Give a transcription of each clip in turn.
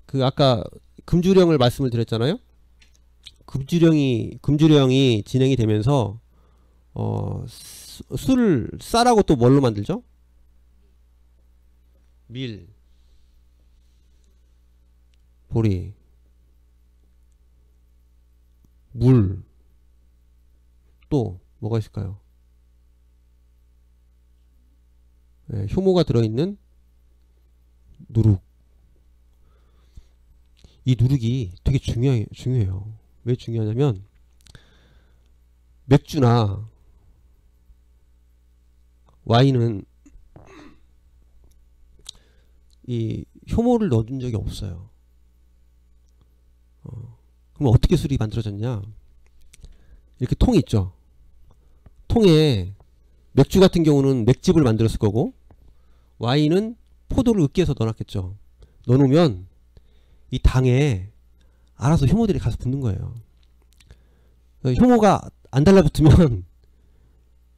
그 아까 금주령을 말씀을 드렸잖아요. 금주령이 진행이 되면서 술 쌀하고 또 뭘로 만들죠? 밀, 보리, 물, 또 뭐가 있을까요? 네, 효모가 들어있는 누룩. 이 누룩이 되게 중요해요. 왜 중요하냐면 맥주나 와인은 이 효모를 넣어준 적이 없어요. 그럼 어떻게 술이 만들어졌냐? 이렇게 통이 있죠. 통에 맥주 같은 경우는 맥즙을 만들었을 거고, 와인은 포도를 으깨서 넣어놨겠죠. 넣어놓으면 이 당에 알아서 효모들이 가서 붙는 거예요. 효모가 안 달라붙으면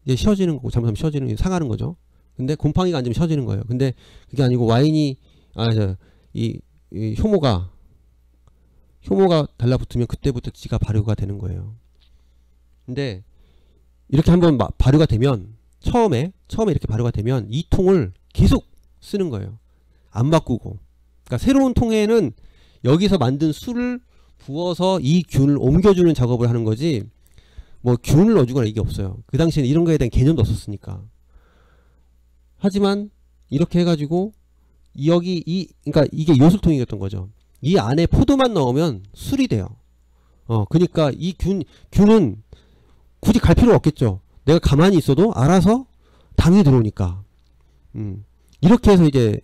이제 쉬어지는 거고, 잘못하면 쉬어지는, 상하는 거죠. 근데 곰팡이가 안 되면 쉬어지는 거예요. 근데 그게 아니고 와인이, 이 효모가 달라붙으면 그때부터 지가 발효가 되는 거예요. 근데 이렇게 한번 발효가 되면, 처음에 이렇게 발효가 되면 이 통을 계속 쓰는 거예요. 안 바꾸고. 그러니까 새로운 통에는 여기서 만든 술을 부어서 이 균을 옮겨주는 작업을 하는 거지, 뭐 균을 넣어주거나 이게 없어요. 그 당시에는 이런 거에 대한 개념도 없었으니까. 하지만 이렇게 해가지고 그러니까 이게 요술통이었던 거죠. 이 안에 포도만 넣으면 술이 돼요. 그러니까 이 균은 굳이 갈 필요 없겠죠. 내가 가만히 있어도 알아서 당이 들어오니까. 이렇게 해서 이제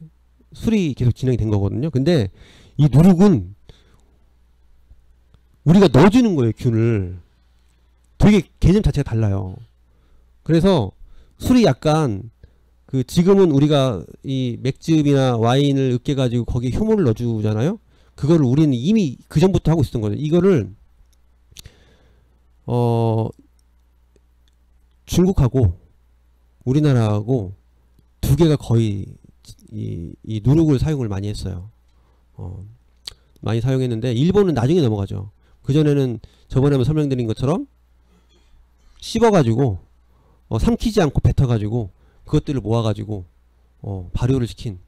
술이 계속 진행이 된 거거든요. 근데 이 누룩은 우리가 넣어주는 거예요, 균을. 되게 개념 자체가 달라요. 그래서 술이 약간 지금은 우리가 이 맥즙이나 와인을 으깨가지고 거기에 효모를 넣어주잖아요. 그거를 우리는 이미 그 전부터 하고 있었던 거죠. 이거를 중국하고 우리나라하고 두 개가 거의 이 누룩을 사용을 많이 했어요. 많이 사용했는데 일본은 나중에 넘어가죠. 그전에는 저번에 한번 설명드린 것처럼 씹어가지고 삼키지 않고 뱉어가지고 그것들을 모아가지고 발효를 시킨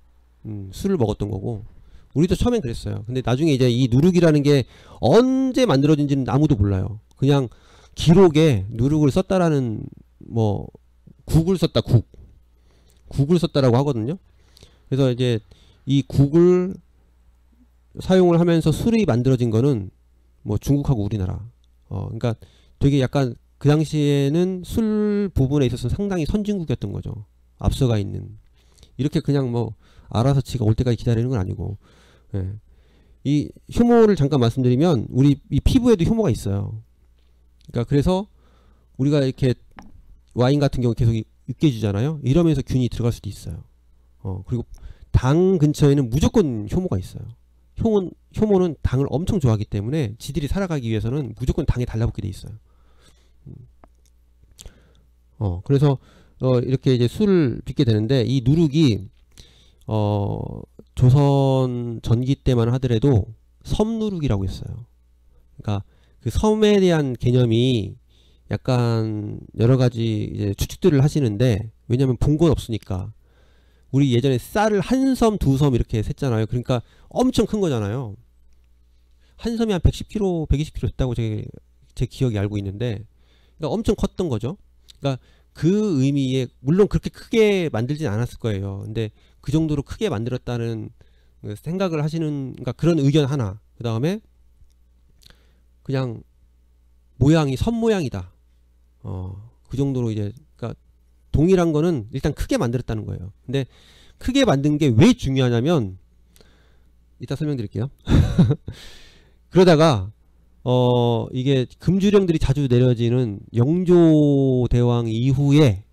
술을 먹었던 거고, 우리도 처음엔 그랬어요. 근데 나중에 이제 이 누룩이라는 게 언제 만들어진지는 아무도 몰라요. 그냥 기록에 누룩을 썼다라는, 뭐 국을 썼다, 국을 썼다라고 하거든요. 그래서 이제 이 국을 사용을 하면서 술이 만들어진 거는 뭐 중국하고 우리나라. 그러니까 되게 약간 그 당시에는 술 부분에 있어서 상당히 선진국이었던 거죠. 앞서가 있는. 이렇게 그냥 뭐 알아서 지가 올 때까지 기다리는 건 아니고. 예. 이 효모를 잠깐 말씀드리면, 우리 이 피부에도 효모가 있어요. 그러니까 그래서 우리가 이렇게 와인 같은 경우 계속 으깨주잖아요. 이러면서 균이 들어갈 수도 있어요. 그리고 당 근처에는 무조건 효모가 있어요. 효모는 당을 엄청 좋아하기 때문에 지들이 살아가기 위해서는 무조건 당에 달라붙게 돼 있어요. 그래서 이렇게 이제 술을 빚게 되는데, 이 누룩이 조선 전기 때만 하더라도 섬누룩이라고 했어요. 그러니까 그 섬에 대한 개념이 약간 여러 가지 이제 추측들을 하시는데, 왜냐면 본 건 없으니까. 우리 예전에 쌀을 한 섬, 두 섬 이렇게 셌잖아요. 그러니까 엄청 큰 거잖아요. 한 섬이 한 110kg, 120kg 됐다고 제 기억이 알고 있는데, 그러니까 엄청 컸던 거죠. 그러니까 그 의미에, 물론 그렇게 크게 만들진 않았을 거예요. 근데 그 정도로 크게 만들었다는 생각을 하시는, 그러니까 그런 의견 하나. 그 다음에 그냥 모양이 섬 모양이다. 그 정도로 이제, 그러니까 동일한 거는 일단 크게 만들었다는 거예요. 근데 크게 만든 게 왜 중요하냐면, 이따 설명드릴게요. 그러다가 이게 금주령들이 자주 내려지는 영조대왕 이후에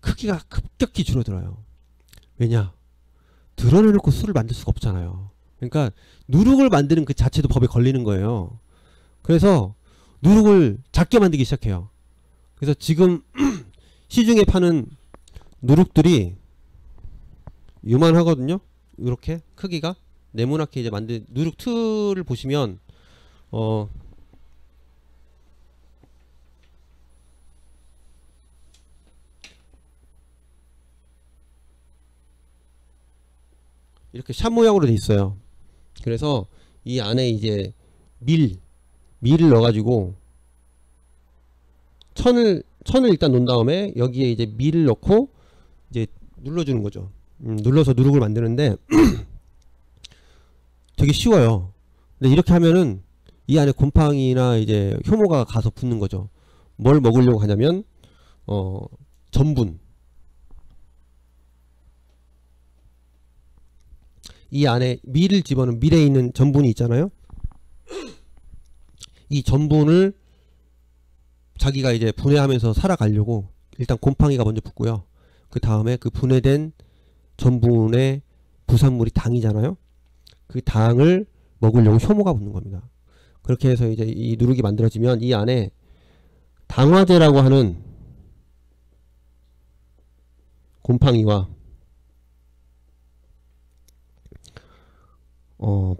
크기가 급격히 줄어들어요. 왜냐? 드러내놓고 술을 만들 수가 없잖아요. 그러니까 누룩을 만드는 그 자체도 법에 걸리는 거예요. 그래서 누룩을 작게 만들기 시작해요. 그래서 지금 시중에 파는 누룩들이 요만하거든요. 이렇게 크기가 네모나게 이제 만든 누룩 틀을 보시면 이렇게 샷 모양으로 돼 있어요. 그래서 이 안에 이제 밀을 넣어가지고 천을 일단 놓은 다음에 여기에 이제 밀을 넣고 이제 눌러주는 거죠. 눌러서 누룩을 만드는데 되게 쉬워요. 근데 이렇게 하면은 이 안에 곰팡이나 이제 효모가 가서 붙는 거죠. 뭘 먹으려고 하냐면 전분. 이 안에 밀을 집어넣은 밀에 있는 전분이 있잖아요. 이 전분을 자기가 이제 분해하면서 살아가려고 일단 곰팡이가 먼저 붙고요. 그 다음에 그 분해된 전분의 부산물이 당이잖아요. 그 당을 먹으려고 효모가 붙는 겁니다. 그렇게 해서 이제 이 누룩이 만들어지면 이 안에 당화제라고 하는 곰팡이와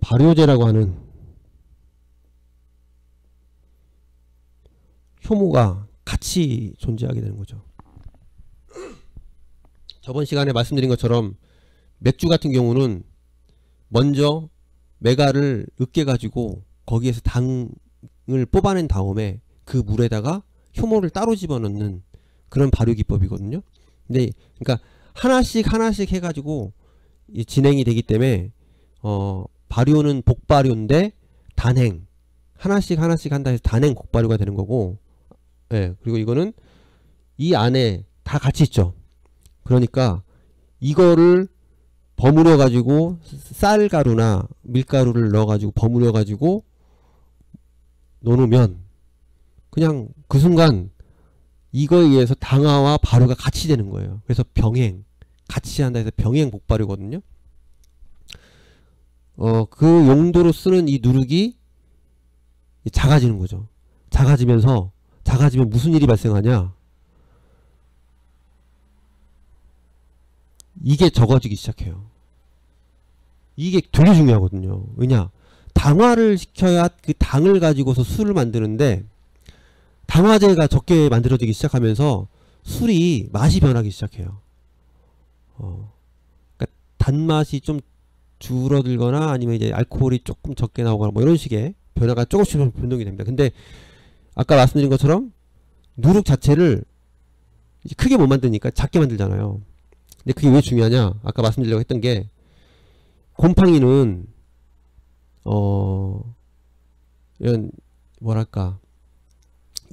발효제라고 하는 효모가 같이 존재하게 되는 거죠. 저번 시간에 말씀드린 것처럼 맥주 같은 경우는 먼저 메가를 으깨 가지고 거기에서 당을 뽑아낸 다음에 그 물에다가 효모를 따로 집어넣는 그런 발효 기법이거든요. 근데 그러니까 하나씩 해가지고 진행이 되기 때문에 발효는 복발효인데 단행 하나씩 한다 해서 단행 곡발효가 되는 거고, 예, 그리고 이거는 이 안에 다 같이 있죠. 그러니까 이거를 버무려 가지고 쌀가루나 밀가루를 넣어 가지고 버무려 가지고 놓으면 그냥 그 순간 이거에 의해서 당화와 발효가 같이 되는 거예요. 그래서 병행 같이 한다 해서 병행 복발효거든요. 그 용도로 쓰는 이 누룩이 작아지는 거죠. 작아지면 무슨 일이 발생하냐? 이게 적어지기 시작해요. 이게 되게 중요하거든요. 왜냐? 당화를 시켜야 그 당을 가지고서 술을 만드는데 당화제가 적게 만들어지기 시작하면서 술이 맛이 변하기 시작해요. 그러니까 단맛이 좀 줄어들거나 아니면 이제 알코올이 조금 적게 나오거나 뭐 이런 식의 변화가 조금씩 변동이 됩니다. 근데 아까 말씀드린 것처럼 누룩 자체를 크게 못 만드니까 작게 만들잖아요. 근데 그게 왜 중요하냐? 아까 말씀드리려고 했던 게 곰팡이는 이런 뭐랄까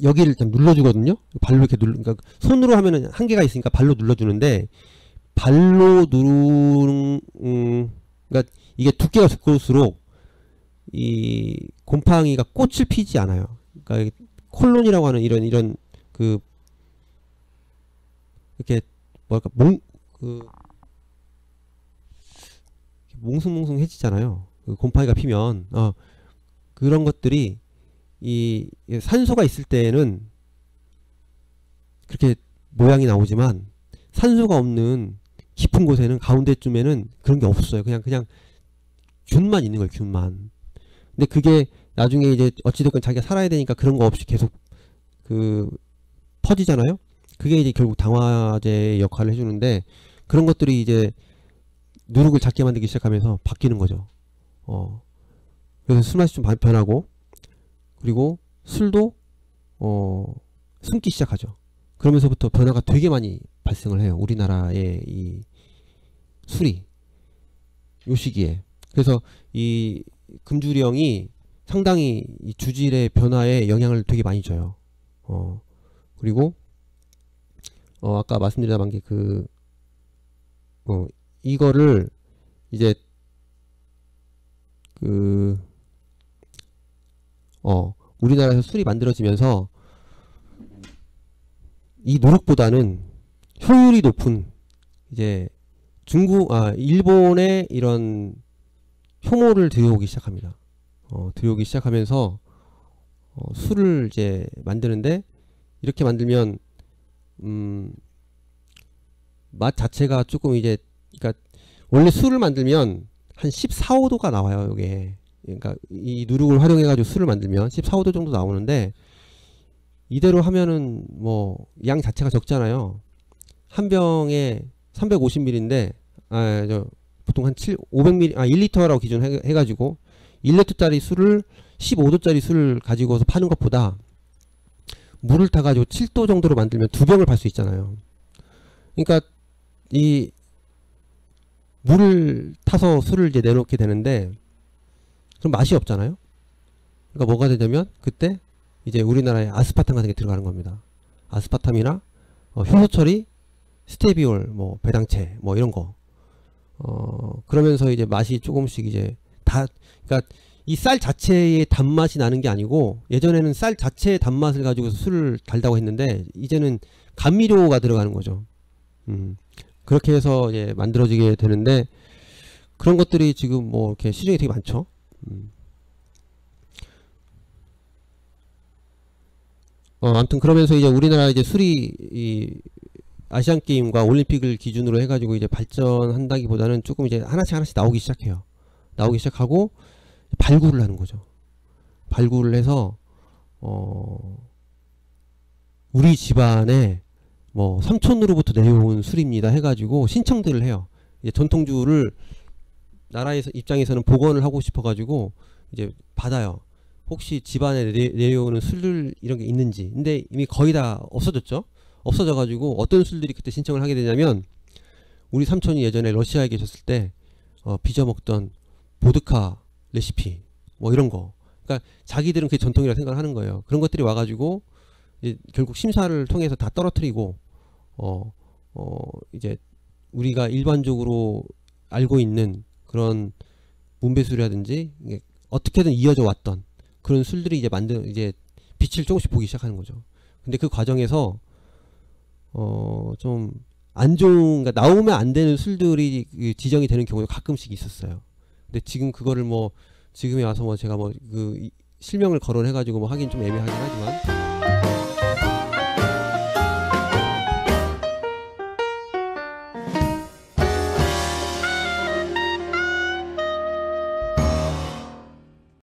여기를 일단 눌러주거든요. 발로 이렇게 그러니까 손으로 하면은 한계가 있으니까 발로 눌러주는데 발로 그러니까 이게 두께가 두꺼울수록 이 곰팡이가 꽃을 피지 않아요. 그러니까 콜론이라고 하는 이런 그 이렇게 뭐랄까 몽숭몽숭해지잖아요. 그 곰팡이가 피면 그런 것들이 이 산소가 있을 때에는 그렇게 모양이 나오지만 산소가 없는 깊은 곳에는 가운데쯤에는 그런 게 없어요. 그냥 균만 있는 거예요. 균만. 근데 그게 나중에 이제 어찌됐건 자기가 살아야 되니까 그런 거 없이 계속 퍼지잖아요. 그게 이제 결국 당화제의 역할을 해주는데 그런 것들이 이제 누룩을 작게 만들기 시작하면서 바뀌는 거죠. 그래서 술 맛이 좀 변하고 그리고 술도 숨기 시작하죠. 그러면서부터 변화가 되게 많이 발생을 해요. 우리나라의 이 술이 요 시기에. 그래서 이 금주령이 상당히 이 주질의 변화에 영향을 되게 많이 줘요. 그리고 아까 말씀드리다 게 이거를 이제 우리나라에서 술이 만들어지면서 이 누룩보다는 효율이 높은 이제 일본의 이런 효모를 들여오기 시작합니다. 들여오기 시작하면서 술을 이제 만드는데 이렇게 만들면 맛 자체가 조금 이제 그러니까 원래 술을 만들면 한 14, 5도가 나와요, 요게. 그러니까 이 누룩을 활용해 가지고 술을 만들면 14, 5도 정도 나오는데, 이대로 하면은 뭐 양 자체가 적잖아요. 한 병에 350ml인데 보통 한 500ml 1리터라고 기준 해 가지고 1리터짜리 술을 15도짜리 술을 가지고서 파는 것보다 물을 타 가지고 7도 정도로 만들면 2병을 팔 수 있잖아요. 그러니까 이 물을 타서 술을 이제 내놓게 되는데, 그럼 맛이 없잖아요. 그러니까 뭐가 되냐면 그때 이제 우리나라에 아스파탐 같은 게 들어가는 겁니다. 아스파탐이나 효소 처리, 스테비올, 뭐 배당체, 뭐 이런 거. 그러면서 이제 맛이 조금씩 이제 그러니까 이 쌀 자체의 단맛이 나는 게 아니고, 예전에는 쌀 자체의 단맛을 가지고 술을 달다고 했는데 이제는 감미료가 들어가는 거죠. 그렇게 해서 이제 만들어지게 되는데, 그런 것들이 지금 뭐 이렇게 시중에 되게 많죠. 아무튼 그러면서 이제 우리나라 이제 술이 이 아시안 게임과 올림픽을 기준으로 해가지고 이제 발전한다기보다는 조금 이제 하나씩 나오기 시작해요. 나오기 시작하고 발굴을 하는 거죠. 발굴을 해서 우리 집안에 뭐 삼촌으로부터 내려온 술입니다 해가지고 신청들을 해요. 이제 전통주를 나라에서 입장에서는 복원을 하고 싶어가지고 이제 받아요. 혹시 집안에 내려오는 술들 이런 게 있는지. 근데 이미 거의 다 없어졌죠. 없어져가지고 어떤 술들이 그때 신청을 하게 되냐면, 우리 삼촌이 예전에 러시아에 계셨을 때 빚어 먹던 보드카 레시피 뭐 이런 거. 그러니까 자기들은 그게 전통이라고 생각을 하는 거예요. 그런 것들이 와가지고 이제 결국 심사를 통해서 다 떨어뜨리고 이제 우리가 일반적으로 알고 있는 그런 문배술이라든지 어떻게든 이어져 왔던 그런 술들이 이제 빛을 조금씩 보기 시작하는 거죠. 근데 그 과정에서 좀 안 좋은, 그러니까 나오면 안 되는 술들이 지정이 되는 경우가 가끔씩 있었어요. 근데 지금 그거를 뭐 지금에 와서 뭐 제가 뭐 그 실명을 거론해 가지고 뭐 하긴 좀 애매하긴 하지만